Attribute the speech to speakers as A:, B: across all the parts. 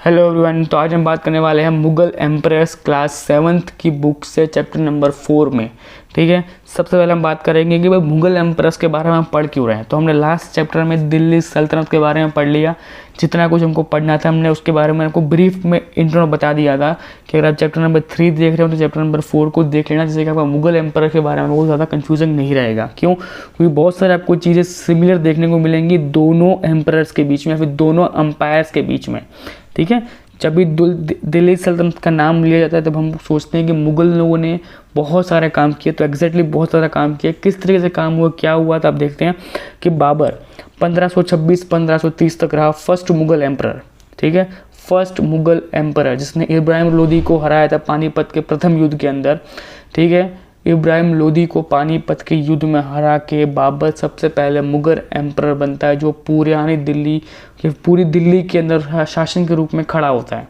A: Hello everyone. तो आज हम बात करने वाले हैं मुगल एम्परर्स क्लास 7th की बुक से चैप्टर नंबर 4 में। ठीक है, सबसे पहले हम बात करेंगे कि भाई मुगल एम्परर्स के बारे में हम पढ़ क्यों रहे हैं। तो हमने लास्ट चैप्टर में दिल्ली सल्तनत के बारे में पढ़ लिया, जितना कुछ हमको पढ़ना था हमने उसके बारे में हमको ब्रीफ में इंट्रो बता दिया था कि अगर आप चैप्टर नंबर 3 देख रहे हो तो चैप्टर नंबर 4 को देख लेना, जिससे कि आपका मुगल एम्परर के बारे में बहुत ज़्यादा कन्फ्यूजन नहीं रहेगा। क्यों? क्योंकि बहुत सारे आपको चीज़ें सिमिलर देखने को मिलेंगी दोनों एम्परर्स के बीच में या फिर दोनों अम्पायर्स के बीच में। ठीक है, जब भी दिल्ली सल्तनत का नाम लिया जाता है तब हम सोचते हैं कि मुगल लोगों ने बहुत सारे काम किए। तो एग्जैक्टली बहुत सारा काम किया, किस तरीके से काम हुआ, क्या हुआ, तो आप देखते हैं कि बाबर 1526-1530 तक रहा फर्स्ट मुगल एम्परर। ठीक है, फर्स्ट मुगल एम्परर जिसने इब्राहिम लोदी को हराया था पानीपत के प्रथम युद्ध के अंदर। ठीक है, इब्राहिम लोदी को पानीपत के युद्ध में हरा के बाबर सबसे पहले मुगल एम्परर बनता है, जो पूरी दिल्ली के अंदर शासन के रूप में खड़ा होता है।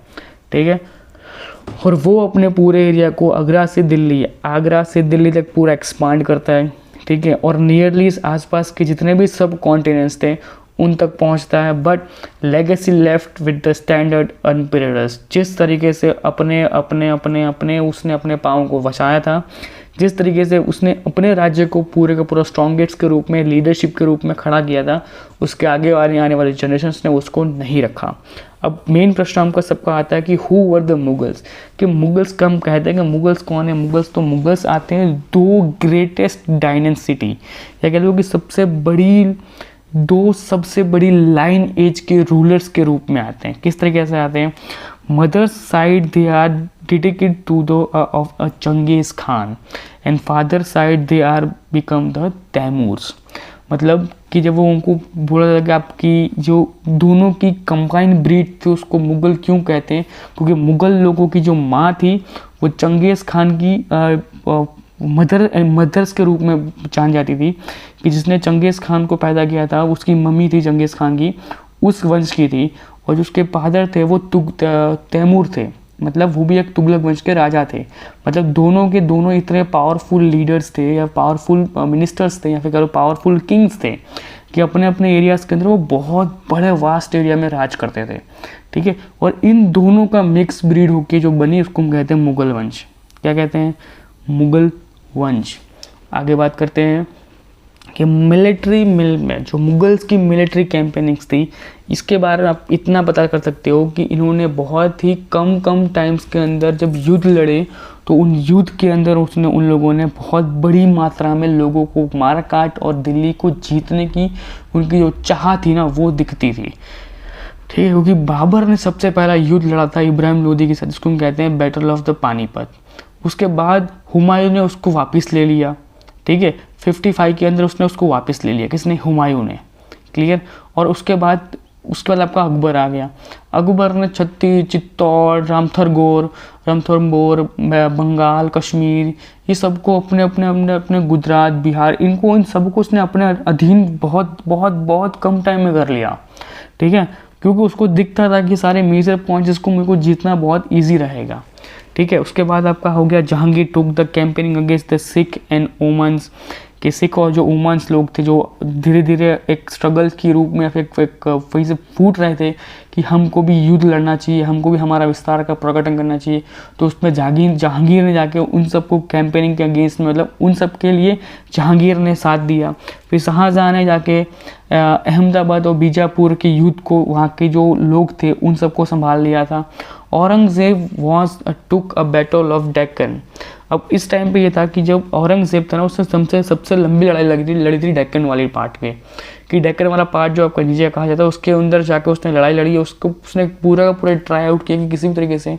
A: ठीक है, और वो अपने पूरे एरिया को आगरा से दिल्ली तक पूरा एक्सपांड करता है। ठीक है, और नियरली आसपास के जितने भी सब कॉन्टिनेंट्स थे उन तक पहुंचता है। But legacy left with the standard unparalleled. जिस तरीके से उसने अपने पाँव को बचाया था, जिस तरीके से उसने अपने राज्य को पूरे का पूरा स्ट्रॉन्गेस्ट के रूप में, लीडरशिप के रूप में खड़ा किया था, उसके आगे आने वाले जनरेशन्स ने उसको नहीं रखा। अब मेन प्रश्न हमका सबका आता है कि हु वर द मुगल्स, कि मुगल्स का हम कहते हैं कि मुगल्स कौन है। मुगल्स आते हैं दो ग्रेटेस्ट डायनेसिटी, या कह लो कि सबसे बड़ी लाइन एज के रूलर्स के रूप में आते हैं। किस तरीके से आते हैं? Mother side they are dedicated to the of a Genghis Khan and father side they are become the Timurs. मतलब कि जब वो उनको बोला जाता है कि आपकी जो दोनों की कंबाइंड ब्रीड थी उसको मुगल क्यों कहते हैं, क्योंकि मुगल लोगों की जो माँ थी वो चंगेज़ खान की मदर्स के रूप में जान जाती थी, कि जिसने चंगेज़ खान को पैदा किया था उसकी मम्मी थी चंगेज़ खान की, उस वंश की थी। और जो उसके फादर थे वो तैमूर थे, मतलब वो भी एक तुगलक वंश के राजा थे। मतलब दोनों के दोनों इतने पावरफुल लीडर्स थे या पावरफुल मिनिस्टर्स थे या फिर कहो पावरफुल किंग्स थे कि अपने अपने एरियाज़ के अंदर वो बहुत बड़े वास्ट एरिया में राज करते थे। ठीक है, और इन दोनों का मिक्स ब्रीड होके जो बनी उसको हम कहते हैं मुगल वंश। क्या कहते हैं? मुगल वंश। आगे बात करते हैं कि मिलिट्री में जो मुगल्स की मिलिट्री कैंपेनिंग्स थी, इसके बारे में आप इतना पता कर सकते हो कि इन्होंने बहुत ही कम टाइम्स के अंदर जब युद्ध लड़े तो उन युद्ध के अंदर उन लोगों ने बहुत बड़ी मात्रा में लोगों को मार काट और दिल्ली को जीतने की उनकी जो चाह थी ना वो दिखती थी। ठीक है, क्योंकि बाबर ने सबसे पहला युद्ध लड़ा था इब्राहिम लोदी के साथ, जिसको हम कहते हैं बैटल ऑफ द पानीपत। उसके बाद हुमायूं ने उसको वापस ले लिया। ठीक है, 55 के अंदर उसने उसको वापस ले लिया। किसने? हुमायूं ने। क्लियर। और उसके बाद आपका अकबर आ गया। अकबर ने चित्तौड़, रामथरबोर, बंगाल, कश्मीर, ये सबको अपने गुजरात, बिहार, इन सबको उसने अपने अधीन बहुत बहुत बहुत कम टाइम में कर लिया। ठीक है, क्योंकि उसको दिखता था कि सारे मेजर पॉइंट्स जिसको मेरे को जीतना बहुत ईजी रहेगा। ठीक है, उसके बाद आपका हो गया Jahangir took the campaigning against the Sikh and omens, कि सिख और जो ओमन्स लोग थे जो धीरे धीरे एक स्ट्रगल के रूप में एक वहीं से फूट रहे थे कि हमको भी युद्ध लड़ना चाहिए, हमको भी हमारा विस्तार का प्रकटन करना चाहिए। तो उसमें जहांगीर ने जाके उन सबको कैंपेनिंग के अगेंस्ट में, मतलब उन सब के लिए जहांगीर ने साथ दिया। फिर शाहजहाँ ने जाके अहमदाबाद और बीजापुर के युद्ध को, वहाँ के जो लोग थे उन सबको संभाल लिया था। औरंगजेब टुक अ बैटल ऑफ डेक्कन। अब इस टाइम पे ये था कि जब औरंगजेब था ना, उससे सबसे लंबी लड़ाई लड़ी थी डेक्कन वाली पार्ट पे, कि डेक्कन वाला पार्ट जो आपका नीचे कहा जाता है उसके अंदर जाके उसने लड़ाई लड़ी। उसने पूरा का पूरा ट्राई आउट किया कि किसी भी तरीके से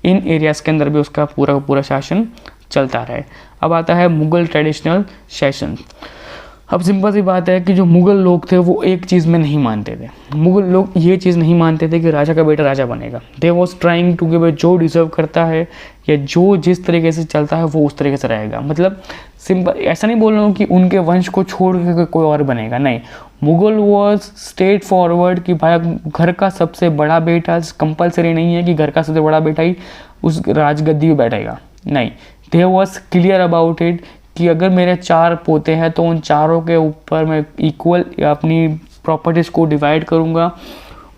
A: इन एरियाज़ के अंदर भी उसका पूरा का पूरा शासन चलता रहे। अब आता है मुगल ट्रेडिशनल शासन। अब सिंपल सी बात है कि जो मुगल लोग थे वो एक चीज़ में नहीं मानते थे। मुगल लोग ये चीज़ नहीं मानते थे कि राजा का बेटा राजा बनेगा। दे वॉज ट्राइंग टू गिव, जो डिज़र्व करता है या जो जिस तरीके से चलता है वो उस तरीके से रहेगा। मतलब सिंपल ऐसा नहीं बोल रहा हूँ कि उनके वंश को छोड़ के कोई और बनेगा, नहीं। मुगल वॉज स्ट्रेट फॉरवर्ड कि भाई घर का सबसे बड़ा बेटा, कंपलसरी नहीं है कि घर का सबसे बड़ा बेटा ही उस राजगद्दी पर बैठेगा, नहीं। दे वॉज क्लियर अबाउट इट कि अगर मेरे 4 पोते हैं तो उन चारों के ऊपर मैं इक्वल अपनी प्रॉपर्टीज़ को डिवाइड करूँगा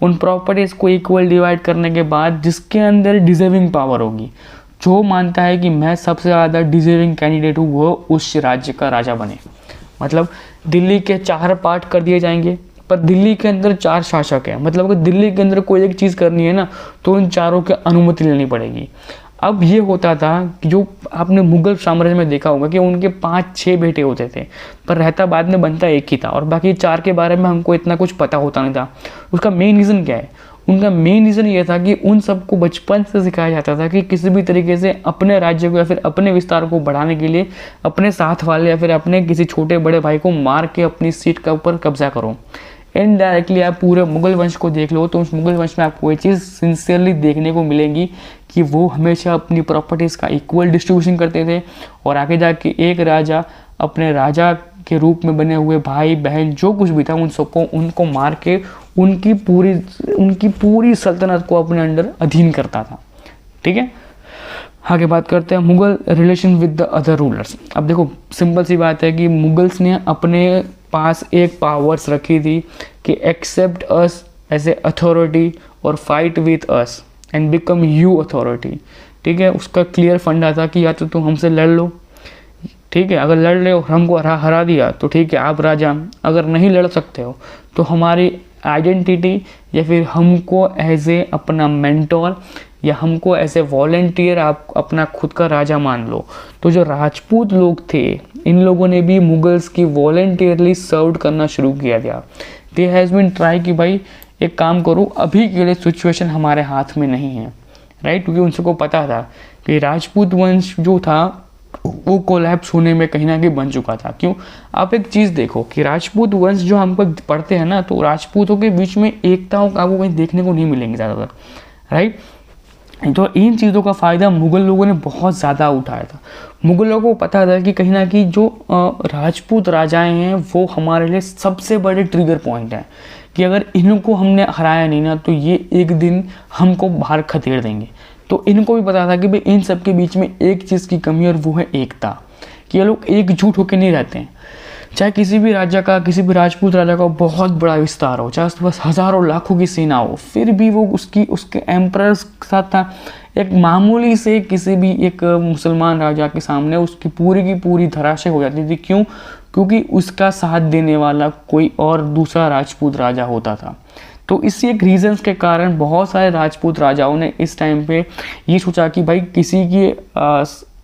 A: उन प्रॉपर्टीज़ को इक्वल डिवाइड करने के बाद जिसके अंदर डिजर्विंग पावर होगी, जो मानता है कि मैं सबसे ज़्यादा डिजर्विंग कैंडिडेट हूँ, वो उस राज्य का राजा बने। मतलब दिल्ली के 4 पार्ट कर दिए जाएंगे, पर दिल्ली के अंदर 4 शासक हैं। मतलब अगर दिल्ली के अंदर कोई एक चीज़ करनी है ना, तो उन चारों की अनुमति लेनी पड़ेगी। अब ये होता था कि जो आपने मुगल साम्राज्य में देखा होगा कि उनके 5-6 बेटे होते थे, पर रहता बाद में बनता एक ही था, और बाकी 4 के बारे में हमको इतना कुछ पता होता नहीं था। उसका मेन रीज़न क्या है? उनका मेन रीज़न ये था कि उन सबको बचपन से सिखाया जाता था कि किसी भी तरीके से अपने राज्य को या फिर अपने विस्तार को बढ़ाने के लिए अपने साथ वाले या फिर अपने किसी छोटे बड़े भाई को मार के अपनी सीट के ऊपर कब्जा करो। इनडायरेक्टली आप पूरे मुगल वंश को देख लो तो उस मुगल वंश में आपको ये चीज़ सिंसियरली देखने को मिलेगी कि वो हमेशा अपनी प्रॉपर्टीज़ का इक्वल डिस्ट्रीब्यूशन करते थे, और आगे जाके एक राजा अपने राजा के रूप में बने हुए भाई बहन जो कुछ भी था उन सबको उनको मार के उनकी पूरी सल्तनत को अपने अंडर अधीन करता था। ठीक है, आगे बात करते हैं Mughal relation with the other rulers. अब देखो सिंपल सी बात है कि मुगल्स ने अपने पास एक पावर्स रखी थी कि except us as a authority और fight with us and become you authority. ठीक है, उसका क्लियर फंडा था कि या तो तुम हमसे लड़ लो, ठीक है, अगर लड़ रहे हो हमको हरा दिया तो ठीक है आप राजा, अगर नहीं लड़ सकते हो तो हमारी आइडेंटिटी या फिर हमको एज ए अपना मेंटोर या हमको ऐसे वॉलेंटियर आप अपना खुद का राजा मान लो। तो जो राजपूत लोग थे इन लोगों ने भी मुगल्स की वॉलेंटियरली सर्व करना शुरू किया था। दे हैज़ बीन ट्राई कि भाई एक काम करो, अभी के लिए सिचुएशन हमारे हाथ में नहीं है, राइट, क्योंकि उन सबको पता था कि राजपूत वंश जो था वो कोलैप्स होने में कहीं ना कहीं बन चुका था। क्यों? आप एक चीज़ देखो कि राजपूत वंश जो हमको पढ़ते हैं ना, तो राजपूतों के बीच में एकताओं का आपको कहीं देखने को नहीं मिलेंगे ज़्यादातर, राइट। तो इन चीज़ों का फ़ायदा मुग़ल लोगों ने बहुत ज़्यादा उठाया था। मुग़ल लोगों को पता था कि कहीं ना कहीं जो राजपूत राजाएं हैं वो हमारे लिए सबसे बड़े ट्रिगर पॉइंट हैं, कि अगर इनको हमने हराया नहीं ना तो ये एक दिन हमको बाहर खदेड़ देंगे। तो इनको भी पता था कि भाई इन सब के बीच में एक चीज़ की कमी और वो है एकता, कि ये लोग एकजुट होकर नहीं रहते हैं। चाहे किसी भी राज्य का, किसी भी राजपूत राजा का बहुत बड़ा विस्तार हो, चाहे उसके पास हज़ारों लाखों की सेना हो, फिर भी वो उसके एम्परर के साथ था एक मामूली से किसी भी एक मुसलमान राजा के सामने उसकी पूरी की पूरी धराशय हो जाती थी। क्यों? क्योंकि उसका साथ देने वाला कोई और दूसरा राजपूत राजा होता था। तो इसी एक रीज़न्स के कारण बहुत सारे राजपूत राजाओं ने इस टाइम पे ये सोचा कि भाई किसी की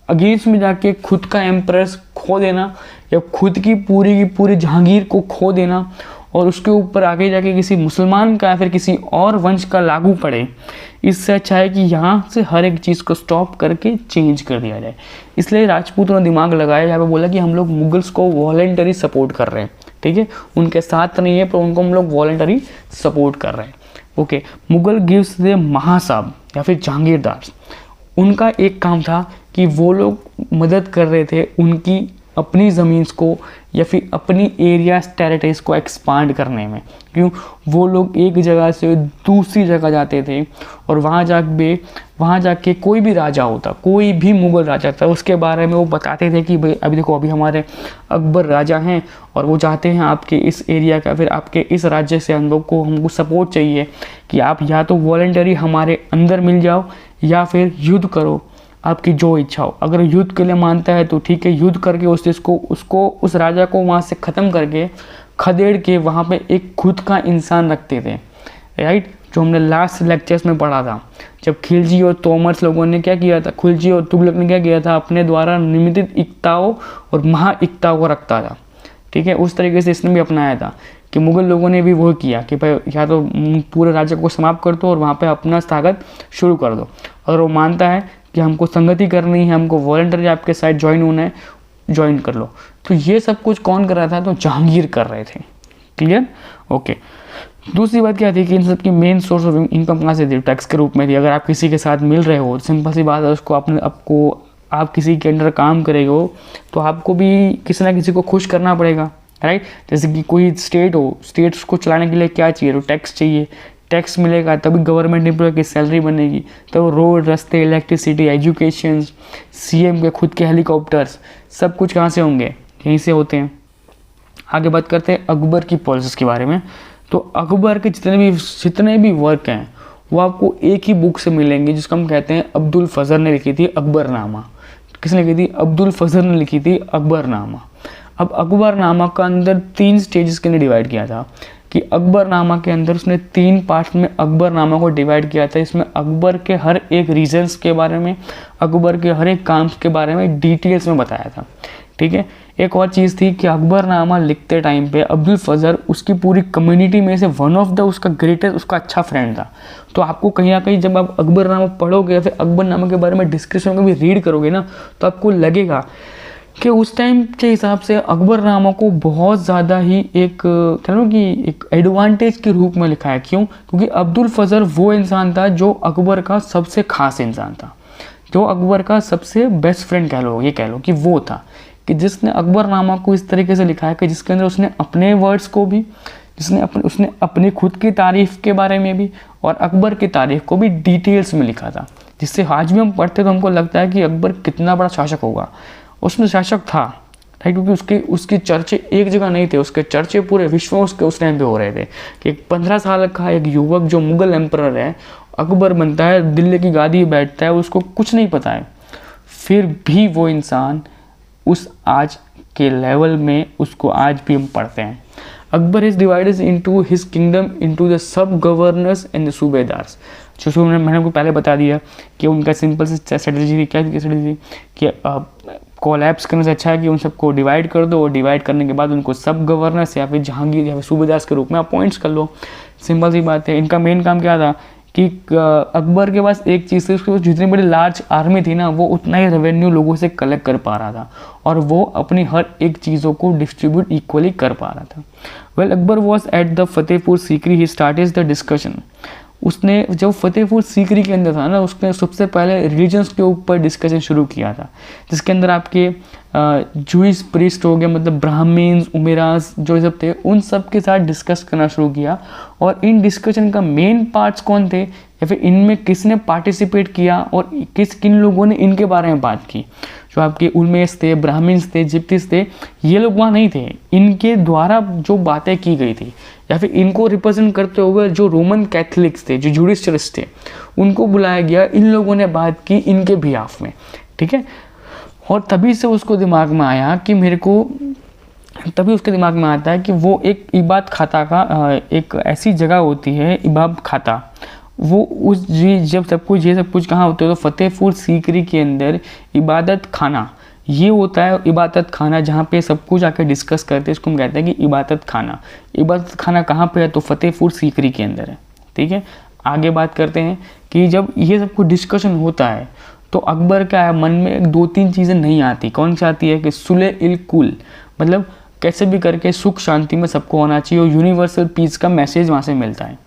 A: अगेंस्ट में जाके खुद का एम्प्रेस खो देना या खुद की पूरी जहांगीर को खो देना और उसके ऊपर आगे जाके किसी मुसलमान का या फिर किसी और वंश का लागू पड़े, इससे अच्छा है कि यहाँ से हर एक चीज़ को स्टॉप करके चेंज कर दिया जाए। इसलिए राजपूतों ने दिमाग लगाया, यहाँ पे बोला कि हम लोग मुगल्स को वॉलेंटरी सपोर्ट कर रहे हैं, ठीक है, उनके साथ नहीं है पर उनको हम लोग वॉलेंटरी सपोर्ट कर रहे हैं। ओके, मुगल गिव्स द महासाब या फिर जहांगीरदार, उनका एक काम था कि वो लोग मदद कर रहे थे उनकी अपनी ज़मीन को या फिर अपनी एरियाज टेरिटरीज को एक्सपांड करने में। क्यों? वो लोग एक जगह से दूसरी जगह जाते थे और वहाँ जाके कोई भी राजा होता, कोई भी मुग़ल राजा था, उसके बारे में वो बताते थे कि भाई अभी देखो अभी हमारे अकबर राजा हैं और वो चाहते हैं आपके इस एरिया का फिर आपके इस राज्य से हम लोग को हमको सपोर्ट चाहिए कि आप या तो वॉलेंटरी हमारे अंदर मिल जाओ या फिर युद्ध करो, आपकी जो इच्छा हो। अगर युद्ध के लिए मानता है तो ठीक है, युद्ध करके उस राजा को वहाँ से ख़त्म करके खदेड़ के वहाँ पे एक खुद का इंसान रखते थे, राइट, जो हमने लास्ट लेक्चर्स में पढ़ा था। जब खिलजी और तोमर्स लोगों ने क्या किया था, खिलजी और तुगलक ने क्या किया था, अपने द्वारा निमित्त इक्ताओं और महाइक्ताओं को रखता था, ठीक है। उस तरीके से इसने भी अपनाया था कि मुग़ल लोगों ने भी वो किया कि भाई या तो पूरे राज्य को समाप्त कर दो और वहाँ पे अपना ताकत शुरू कर दो। अगर वो मानता है कि हमको संगति करनी है, हमको वॉलंटरी आपके साथ ज्वाइन होना है, ज्वाइन कर लो। तो ये सब कुछ कौन कर रहा था? तो जहांगीर कर रहे थे। क्लियर? ओके। दूसरी बात क्या थी कि इन सब की मेन सोर्स ऑफ इनकम कहाँ से थी? टैक्स के रूप में थी। अगर आप किसी के साथ मिल रहे हो, सिंपल सी बात है, उसको आप किसी के अंडर काम कर रहे हो तो आपको भी किसी ना किसी को खुश करना पड़ेगा, राइट। जैसे कि कोई स्टेट हो, स्टेट्स को चलाने के लिए क्या चाहिए? तो टैक्स चाहिए, टैक्स मिलेगा तभी गवर्नमेंट एम्प्लॉय की सैलरी बनेगी, तो रोड, रास्ते, इलेक्ट्रिसिटी, एजुकेशन, सीएम के खुद के हेलीकॉप्टर्स, सब कुछ कहाँ से होंगे? यहीं से होते हैं। आगे बात करते हैं अकबर की पॉलिसीज़ के बारे में। तो अकबर के जितने भी वर्क हैं वो आपको एक ही बुक से मिलेंगे, जिसको हम कहते हैं अब्दुल फजर ने लिखी थी अकबरनामा। किसने लिखी थी? अब्दुल फजर ने लिखी थी अकबरनामा। अब अकबरनामा का अंदर 3 स्टेजेस के लिए डिवाइड किया था कि अकबरनामा के अंदर उसने 3 पार्ट में अकबरनामा को डिवाइड किया था। इसमें अकबर के हर एक रीजन्स के बारे में, अकबर के हर एक काम के बारे में डिटेल्स में बताया था। ठीक है। एक और चीज़ थी कि अकबरनामा लिखते टाइम पे अब्दुल फजर उसकी पूरी कम्युनिटी में से वन ऑफ द उसका ग्रेटेस्ट, उसका अच्छा फ्रेंड था। तो आपको कहीं ना कहीं जब आप अकबरनामा पढ़ोगे या फिर अकबरनामा के बारे में डिस्क्रिप्शन में भी रीड करोगे ना, तो आपको लगेगा कि उस टाइम के हिसाब से अकबरनामा को बहुत ज़्यादा ही एक कह लो कि एक एडवांटेज के रूप में लिखा है। क्यों? क्योंकि अब्दुल फजर वो इंसान था जो अकबर का सबसे खास इंसान था, जो अकबर का सबसे बेस्ट फ्रेंड कह लो, ये कह लो कि वो था, कि जिसने अकबरनामा को इस तरीके से लिखा है कि जिसके अंदर उसने अपने वर्ड्स को भी, उसने अपनी खुद की तारीफ़ के बारे में भी और अकबर की तारीफ़ को भी डिटेल्स में लिखा था, जिससे आज भी हम पढ़ते तो हमको लगता है कि अकबर कितना बड़ा शासक होगा। उसमें शासक था, राइट, क्योंकि उसके चर्चे एक जगह नहीं थे, उसके चर्चे पूरे विश्व में उसके उस टाइम पे हो रहे थे कि एक 15 साल का एक युवक जो मुगल एम्परर है, अकबर बनता है, दिल्ली की गादी बैठता है, उसको कुछ नहीं पता है, फिर भी वो इंसान उस आज के लेवल में उसको आज भी हम पढ़ते हैं। Akbar is divided into his kingdom into the sub governors and the subedars. जो मैंने आपको पहले बता दिया कि उनका सिंपल से स्ट्रेटजी थी। क्या स्ट्रेटजी थी कि कोलैप्स करने से अच्छा है कि उन सबको डिवाइड कर दो, और डिवाइड करने के बाद उनको सब गवर्नर्स या फिर जहांगीर या फिर सूबेदार के रूप में अपॉइंट्स कर लो। सिंपल सी बात है। इनका मेन काम क्या था कि अकबर के पास एक चीज़ थी, उसके पास जितनी बड़ी लार्ज आर्मी थी ना, वो उतना ही रेवेन्यू लोगों से कलेक्ट कर पा रहा था और वो अपनी हर एक चीज़ों को डिस्ट्रीब्यूट इक्वली कर पा रहा था। Well, Akbar was at the Fatehpur Sikri, he started the discussion. उसने जब फतेहपुर सीकरी के अंदर था ना, उसने सबसे पहले रिलीजन्स के ऊपर डिस्कशन शुरू किया था, जिसके अंदर आपके जूइश प्रीस्ट हो गए, मतलब ब्राह्मण्स, उमेरास जो सब थे, उन सब के साथ डिस्कस करना शुरू किया। और इन डिस्कशन का मेन पार्ट्स कौन थे या फिर इनमें किसने पार्टिसिपेट किया और किन लोगों ने इनके बारे में बात की। जो आपके उलमेस थे, ब्राह्मण्स थे, जिप्तिस थे, ये लोग वहाँ नहीं थे। इनके द्वारा जो बातें की गई थी या फिर इनको रिप्रेजेंट करते हुए जो रोमन कैथलिक्स थे, जो जुडिशरिस्ट थे, उनको बुलाया गया। इन लोगों ने बात की इनके बिहाफ में, ठीक है। और तभी से उसको दिमाग में आया कि तभी उसके दिमाग में आता है कि वो एक इबादत खाता का एक ऐसी जगह होती है, इबाब खाता, वो उस जब ये सब कुछ कहाँ होते है, तो फतेहपुर सीकरी के अंदर इबादत खाना ये होता है। इबादत खाना जहाँ पे सब कुछ आके डिस्कस करते हैं, इसको हम कहते हैं कि इबादत खाना। इबादत खाना कहाँ पे है? तो फतेहपुर सीकरी के अंदर है, ठीक है। आगे बात करते हैं कि जब ये सब कुछ डिस्कशन होता है तो अकबर का है मन में 2-3 चीज़ें नहीं आती। कौन सी आती है? कि सुले इल कुल, मतलब कैसे भी करके सुख शांति में सबको होना चाहिए और यूनिवर्सल पीस का मैसेज वहाँ से मिलता है,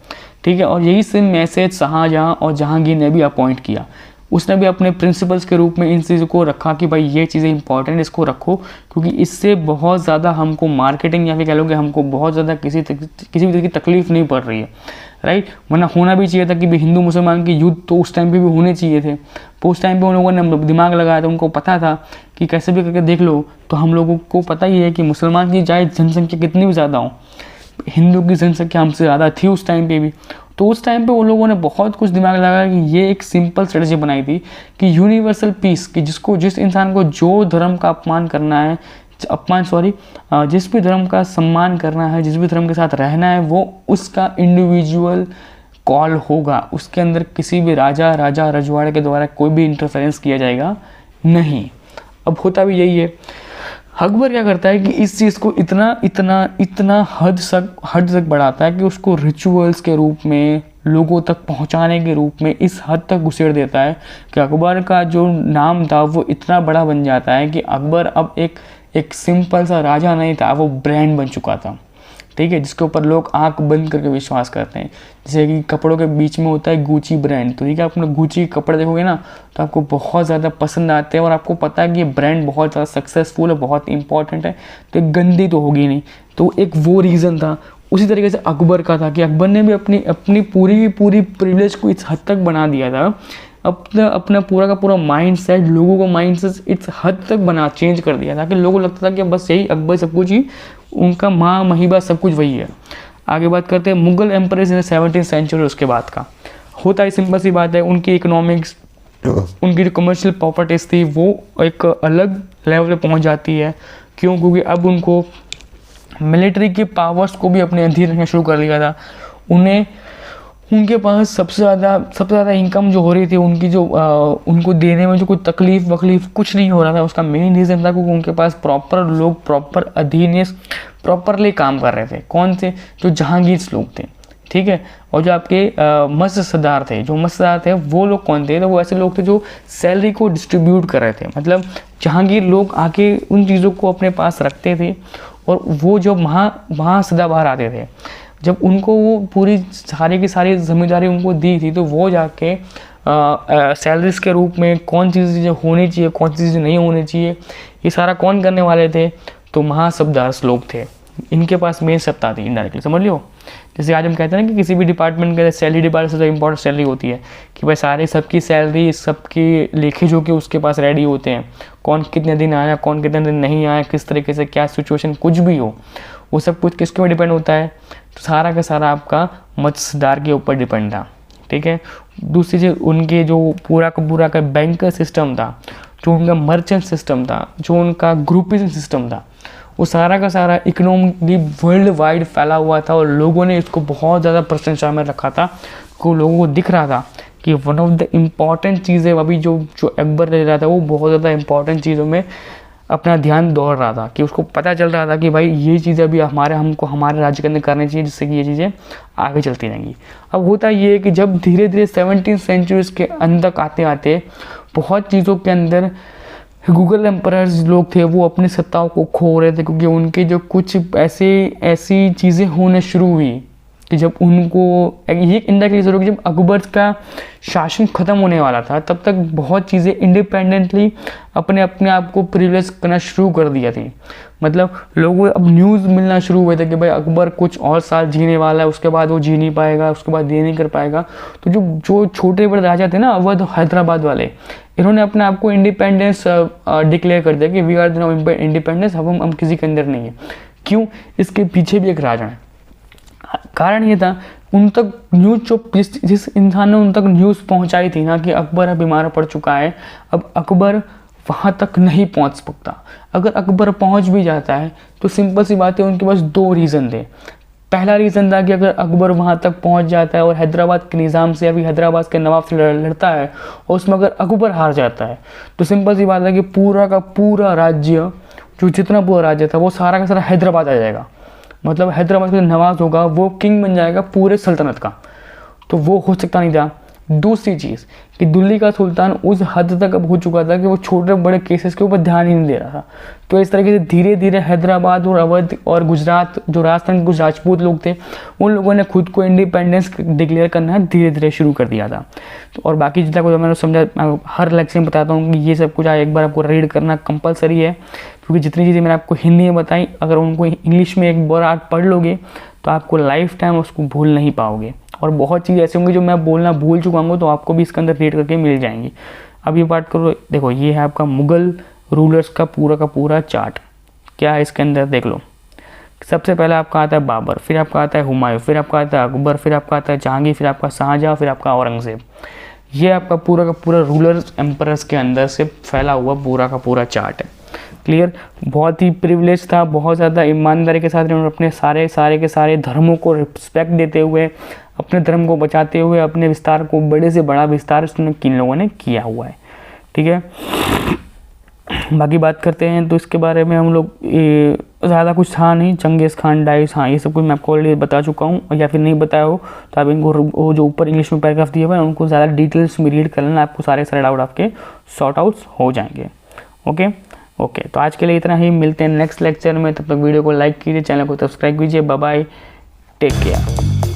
A: ठीक है। और यही सेम मैसेज शाहजहाँ और जहांगीर ने भी अपॉइंट किया। उसने भी अपने प्रिंसिपल्स के रूप में इन चीज़ों को रखा कि भाई ये चीज़ें इंपॉर्टेंट, इसको रखो, क्योंकि इससे बहुत ज़्यादा हमको मार्केटिंग या फिर कह लो कि हमको बहुत ज़्यादा किसी भी तरह की तकलीफ नहीं पड़ रही है, राइट। वरना होना भी चाहिए था कि हिंदू मुसलमान के युद्ध तो उस टाइम पे भी होने चाहिए थे। तो उस टाइम पे उन लोगों ने दिमाग लगाया था, उनको पता था कि कैसे भी करके देख लो। तो हम लोगों को पता ही है कि मुसलमान की चाहे जनसंख्या कितनी भी ज़्यादा हो, हिंदू की जनसंख्या हमसे ज़्यादा थी उस टाइम पे भी। तो उस टाइम पे उन लोगों ने बहुत कुछ दिमाग लगाया कि ये एक सिंपल स्ट्रेटजी बनाई थी कि यूनिवर्सल पीस, कि जिस इंसान को जो धर्म का अपमान करना है, जिस भी धर्म का सम्मान करना है, जिस भी धर्म के साथ रहना है, वो उसका इंडिविजुअल कॉल होगा। उसके अंदर किसी भी राजा रजवाड़े के द्वारा कोई भी इंटरफेरेंस किया जाएगा नहीं। अब होता भी यही है। अकबर क्या करता है कि इस चीज़ को इतना हद तक बढ़ाता है कि उसको रिचुअल्स के रूप में, लोगों तक पहुंचाने के रूप में इस हद तक घुसेड़ देता है कि अकबर का जो नाम था वो इतना बड़ा बन जाता है कि अकबर अब एक सिंपल सा राजा नहीं था, वो ब्रांड बन चुका था, ठीक है, जिसके ऊपर लोग आंख बंद करके विश्वास करते हैं। जैसे कि कपड़ों के बीच में होता है गुची ब्रांड, तो ठीक है, आप गुची के कपड़े देखोगे ना तो आपको बहुत ज़्यादा पसंद आते हैं और आपको पता है कि ये ब्रांड बहुत ज़्यादा सक्सेसफुल है, बहुत इंपॉर्टेंट है, तो एक गंदी तो होगी नहीं। तो एक वो रीज़न था। उसी तरीके से अकबर का था कि अकबर ने भी अपनी पूरी प्रिविलेज को इस हद तक बना दिया था, अपना पूरा का पूरा माइंड सेट, लोगों का माइंड सेट इस हद तक चेंज कर दिया था कि लोगों को लगता था कि बस यही अकबर सब कुछ ही, उनका माँ महिबा सब कुछ वही है। आगे बात करते हैं मुगल एम्परर्स इन 17th सेंचुरी। उसके बाद का होता है, सिंपल सी बात है, उनकी इकोनॉमिक्स, उनकी जो कमर्शियल प्रॉपर्टीज़ थी वो एक अलग लेवल पे पहुंच जाती है। क्यों? क्योंकि अब उनको मिलिट्री के पावर्स को भी अपने अधीन रखना शुरू कर लिया था। उनके पास सबसे ज़्यादा इनकम जो हो रही थी, उनकी जो उनको देने में जो कोई तकलीफ कुछ नहीं हो रहा था। उसका मेन रीज़न था क्योंकि उनके पास प्रॉपर अधीनस्थ प्रॉपरली काम कर रहे थे। कौन से? जो जहांगीर लोग थे, ठीक है। और जो आपके मस्जिदार थे, वो लोग कौन थे? तो वो ऐसे लोग थे जो सैलरी को डिस्ट्रीब्यूट कर रहे थे। मतलब जहांगीर लोग आके उन चीज़ों को अपने पास रखते थे और वो जो वहाँ सदाबहार आते थे, जब उनको वो पूरी सारी की सारी जिम्मेदारी उनको दी थी, तो वो जाके सैलरीज के रूप में कौन सी चीज़ें होनी चाहिए, कौन सी चीज़ें नहीं होनी चाहिए, ये सारा कौन करने वाले थे? तो महासबदार लोग थे। इनके पास मेन सत्ता थी इनडायरेक्टली, समझ लियो। जैसे आज हम कहते हैं ना कि किसी भी डिपार्टमेंट के सैलरी डिपार्टमेंट सबसे इंपॉर्टेंट सैलरी होती है कि भाई सारे सबकी सैलरी, सबकी लेखे जो कि उसके पास रेडी होते हैं, कौन कितने दिन आया, कौन कितने दिन नहीं आया, किस तरीके से क्या सिचुएशन कुछ भी हो, वो सब कुछ किसके ऊपर डिपेंड होता है? तो सारा का सारा आपका मत्स्यदार के ऊपर डिपेंड था, ठीक है। दूसरी चीज़, उनके जो पूरा का बैंक सिस्टम था, जो उनका मर्चेंट सिस्टम था, जो उनका ग्रुपिज्म सिस्टम था, वो सारा का सारा इकोनॉमिकली वर्ल्ड वाइड फैला हुआ था और लोगों ने इसको बहुत ज़्यादा प्रशंसा में रखा था। को लोगों को दिख रहा था कि वन ऑफ द इम्पॉर्टेंट चीज़ें अभी जो अकबर ले रहा था, वो बहुत ज़्यादा इम्पॉर्टेंट चीज़ों में अपना ध्यान दौड़ रहा था, कि उसको पता चल रहा था कि भाई ये चीज़ें अभी हमको हमारे राज्य के अंदर करनी चाहिए, जिससे कि ये चीज़ें आगे चलती रहेंगी। अब होता ये है कि जब धीरे धीरे 17th सेंचुरी के अंदर आते आते बहुत चीज़ों के अंदर मुगल एम्परर्स लोग थे वो अपनी सत्ताओं को खो रहे थे, क्योंकि उनके जो कुछ ऐसी चीज़ें होने शुरू हुई कि जब उनको ये इंडायरेक्टली शुरू, जब अकबर का शासन ख़त्म होने वाला था, तब तक बहुत चीज़ें इंडिपेंडेंटली अपने आप को प्रिविलेज करना शुरू कर दिया थी। मतलब लोगों को अब न्यूज़ मिलना शुरू हुए थे कि भाई अकबर कुछ और साल जीने वाला है, उसके बाद वो जी नहीं पाएगा, उसके बाद ये नहीं कर पाएगा। तो जो छोटे बड़े राजा थे ना, अवध हैदराबाद वाले, इन्होंने अपने आप को इंडिपेंडेंस डिक्लेयर कर दिया कि वी आर नाउ इंडिपेंडेंस, हम किसी के अंदर नहीं है। क्यों? इसके पीछे भी एक राजा है। कारण ये था, उन तक न्यूज़ जो जिस इंसान ने उन तक न्यूज़ पहुंचाई थी ना कि अकबर अब बीमार पड़ चुका है, अब अकबर वहाँ तक नहीं पहुँच सकता। अगर अकबर पहुँच भी जाता है तो सिंपल सी बात है, उनके पास दो रीज़न थे। पहला रीज़न था कि अगर अकबर वहाँ तक पहुँच जाता है और हैदराबाद के निज़ाम से, अभी हैदराबाद के नवाब से लड़ता है और उसमें अगर अकबर हार जाता है, तो सिंपल सी बात है कि पूरा का पूरा राज्य, जो जितना पूरा राज्य था, वो सारा का सारा हैदराबाद आ जाएगा। मतलब हैदराबाद का नवाब होगा वो किंग बन जाएगा पूरे सल्तनत का, तो वो हो सकता नहीं था। दूसरी चीज़ कि दिल्ली का सुल्तान उस हद तक अब हो चुका था कि वो छोटे बड़े केसेस के ऊपर ध्यान ही नहीं दे रहा था। तो इस तरीके से धीरे धीरे हैदराबाद और अवध और गुजरात, जो राजस्थान के कुछ राजपूत लोग थे, उन लोगों ने खुद को इंडिपेंडेंस डिक्लेयर करना धीरे धीरे शुरू कर दिया था। तो और बाकी जितना कुछ मैंने समझा, हर लेक्चर में बताता हूँ कि ये सब कुछ एक बार आपको रीड करना कंपलसरी है, क्योंकि जितनी चीज़ें मैंने आपको हिंदी में बताई, अगर उनको इंग्लिश में एक बार आप पढ़ लोगे तो आपको लाइफ टाइम उसको भूल नहीं पाओगे। और बहुत चीज़ ऐसे होंगी जो मैं बोलना भूल चुका हूँ, तो आपको भी इसके अंदर रीड करके मिल जाएंगी। अब ये बात करो, देखो ये है आपका मुग़ल रूलर्स का पूरा चार्ट। क्या है इसके अंदर देख लो। सबसे पहले आपका आता है बाबर, फिर आपका आता है हुमायूं, फिर आपका आता है अकबर, फिर आपका आता है जहांगीर, फिर आपका शाहजहाँ, फिर आपका औरंगज़ेब। ये आपका पूरा का पूरा रूलर्स एम्परर्स के अंदर से फैला हुआ पूरा का पूरा चार्ट है। क्लियर? बहुत ही प्रिविलेज था, बहुत ज़्यादा ईमानदारी के साथ उन्होंने अपने सारे के सारे धर्मों को रिस्पेक्ट देते हुए, अपने धर्म को बचाते हुए, अपने विस्तार को बड़े से बड़ा विस्तार किन लोगों ने किया हुआ है। ठीक है, बाकी बात करते हैं तो इसके बारे में हम लोग ज़्यादा कुछ था नहीं। चंगेज़ खान, डाइस, हाँ ये सब कुछ मैं आपको ऑलरेडी बता चुका हूँ, या फिर नहीं बताया हो तो आप इनको वो जो ऊपर इंग्लिश में पैराग्राफ दिए हुए हैं उनको ज़्यादा डिटेल्स में रीड कर लेना, आपको सारे डाउट आपके सॉर्ट आउट्स हो जाएंगे। ओके, तो आज के लिए इतना ही, मिलते हैं नेक्स्ट लेक्चर में। तब तक वीडियो को लाइक कीजिए, चैनल को सब्सक्राइब कीजिए। Bye bye, take care.